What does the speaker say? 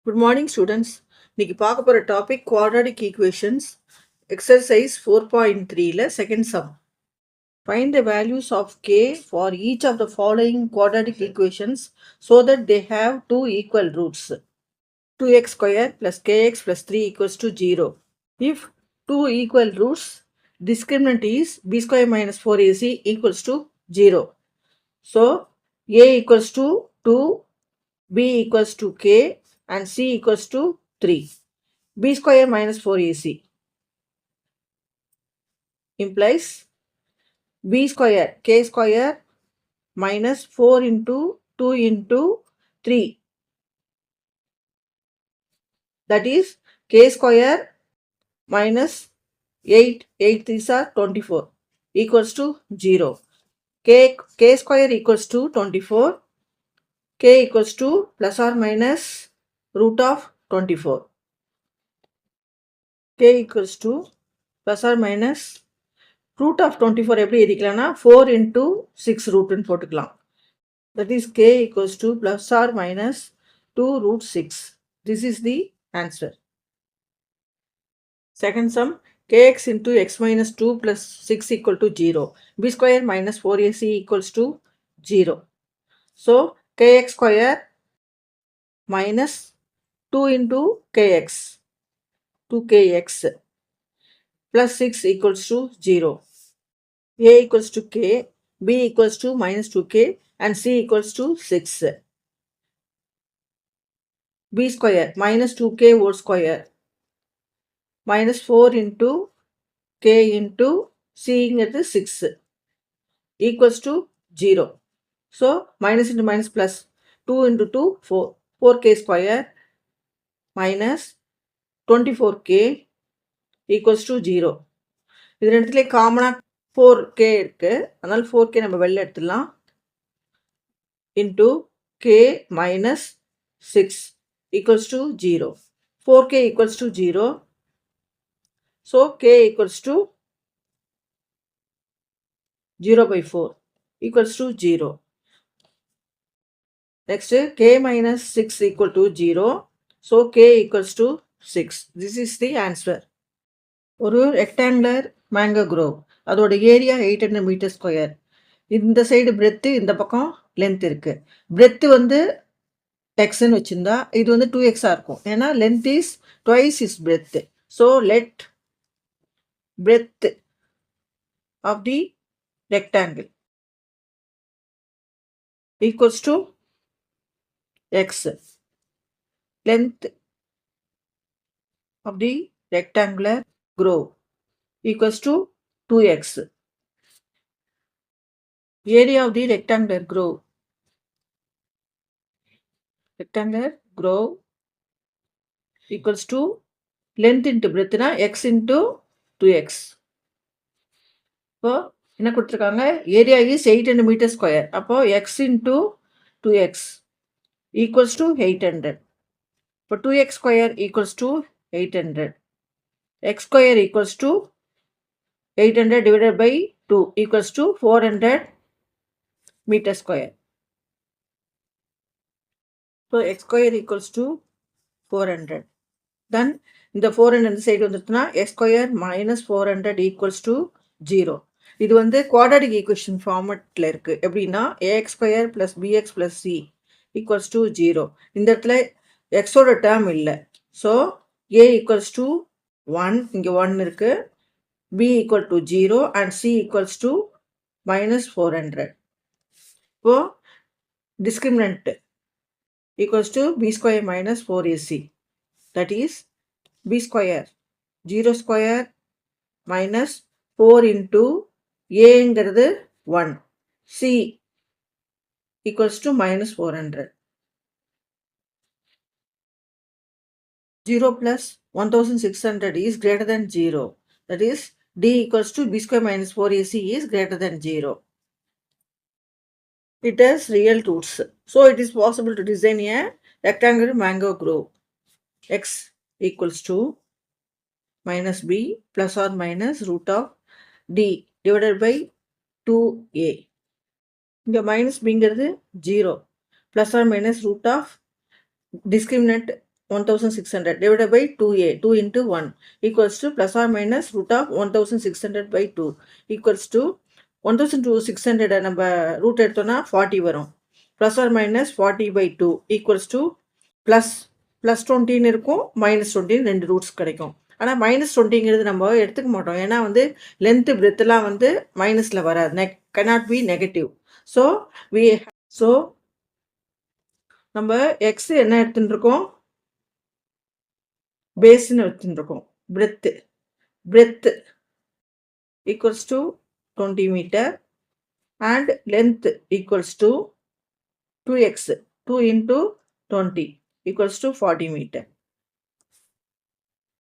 Good morning, students. இன்னைக்கு பார்க்க போற topic Quadratic Equations Exercise 4.3 second sum. Find the values of k for each of the following quadratic equations so that they have two equal roots. 2x square plus kx plus 3 equals to 0. If two equal roots, discriminant is b square minus 4ac equals to 0. So, a equals to 2, b equals to k and c equals to 3. b square minus 4ac implies b square k square minus 4 into 2 into 3, that is k square minus 8 3s are 24 equals to 0. K square equals to 24, k equals to plus or minus root of 24. K equals to plus or minus root of 24 எப்படி எழுதிக்கலாம்னா 4 into 6 root ன்னு போட்டுக்கலாம். That is k equals to plus or minus 2 root 6. This is the answer. Second sum, kx into x minus 2 plus 6 equal to 0. b square minus 4ac equals to 0. So, kx square minus 2 into kx, 2kx plus 6 equals to 0. a equals to k, b equals to minus 2k and c equals to 6. b square minus 2k whole square minus 4 into k into c ங்கிறது 6 equals to 0. So, minus into minus plus 2 into 2, 4. 4k square minus 24k equals to 0. இது இடத்துல காமனா 4k இருக்கு, அதனால 4k நம்ம வெளில எடுத்துடலாம். Into k minus 6 equals to 0. 4k equals to 0. So, k equals to 0 by 4 equals to 0. Next, k minus 6 equal to 0. So, k equals to 6. This is the answer. ஒரு rectangular mango grove. அதோட area 800 meter square. இந்த side breadth, இந்த பக்கம் length இருக்கு. breadth வந்து xன்னு வச்சிருந்தா இது வந்து 2x இருக்கும். ஏன்னா length is twice its breadth. So, let breadth of the rectangle equals to x. Length of the rectangular grove equals to 2x. Area of the rectangular grove equals to length into breadth na x into 2x. இப்போ என்ன கொடுத்துருக்காங்க, area is 800 meter square. அப்போ x into 2x equals to 800. இப்போ 2x square equals to 800. x square equals to 800 divided by 2 equals to 400 meter square. So, x square equals to 400. Then, இந்த 400 இந்த side வந்துட்டுனா x square minus 400 equals to 0. இது வந்து quadratic equation formatல இருக்கு. எப்படின்னா ax square plus bx plus c equals to 0. இந்த இடத்துல x ஓட term இல்லை. So, a equals to 1, இங்க 1 இருக்கு, b equal to 0 and c equals to minus 400. இப்போ discriminant equals to b square minus 4ac. That is b square 0 square minus 4 into a ங்கிறது 1, c equals to minus 400. 0 plus 1600 is greater than 0. That is d equals to b square minus 4ac is greater than 0. It has real roots. So, it is possible to design a rectangular mango grove. X equals to minus b plus or minus root of d divided by 2a. இங்க minus bங்கிறது 0 plus or minus root of discriminant 1600 divided by 2a, 2 into 1 equals to plus or minus root of 1600 by 2 equals to 1600 நம்ம root எடுத்தோம்னா 40 வரும். plus or minus 40 by 2 equals to plus 20 இருக்கும் minus 20 ரெண்டு roots கிடைக்கும். ஆனால் minus 20ங்கிறது நம்ம எடுத்துக்க மாட்டோம். ஏன்னா வந்து லென்த்து பிரெத்லாம் வந்து மைனஸில் வராது, cannot be negative. ஸோ நம்ம எக்ஸ் என்ன எடுத்துட்டு இருக்கோம், பேஸ்ன்னு எடுத்துட்டு இருக்கோம். Breadth equals to 20 meter and length equals to 2x, 2 into 20 equals to 40 meter.